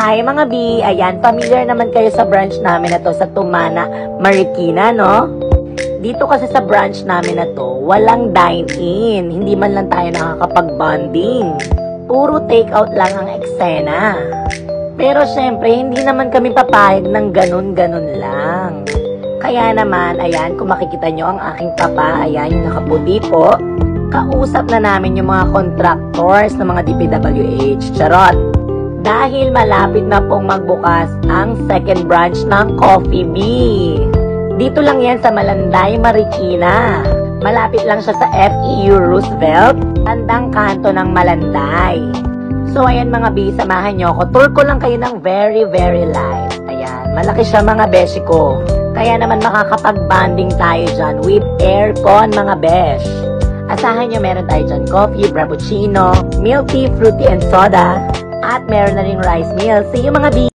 Hi mga B! Ayan, familiar naman kayo sa branch namin na to sa Tumana, Marikina, no? Dito kasi sa branch namin na to, walang dine-in. Hindi man lang tayo nakakapag-bonding. Puro take-out lang ang eksena. Pero syempre, hindi naman kami papayag ng ganun-ganun lang. Kaya naman, ayan, kung makikita nyo ang aking papa, ayan, yung nakaputi po, kausap na namin yung mga contractors ng mga DPWH. Charot! Dahil malapit na pong magbukas ang second branch ng Coffee Bee. Dito lang yan sa Malanday, Marikina. Malapit lang siya sa FEU Roosevelt, tandang kanto ng Malanday. So ayan mga B, samahan nyo ako. Tour ko lang kayo ng very light. Ayan, malaki siya mga beshi ko. Kaya naman makakapag-banding tayo dyan with aircon mga besh. Asahan nyo meron tayo dyan coffee, frappuccino, milk tea, fruity and soda. At meron na ring rice meal. See you mga B!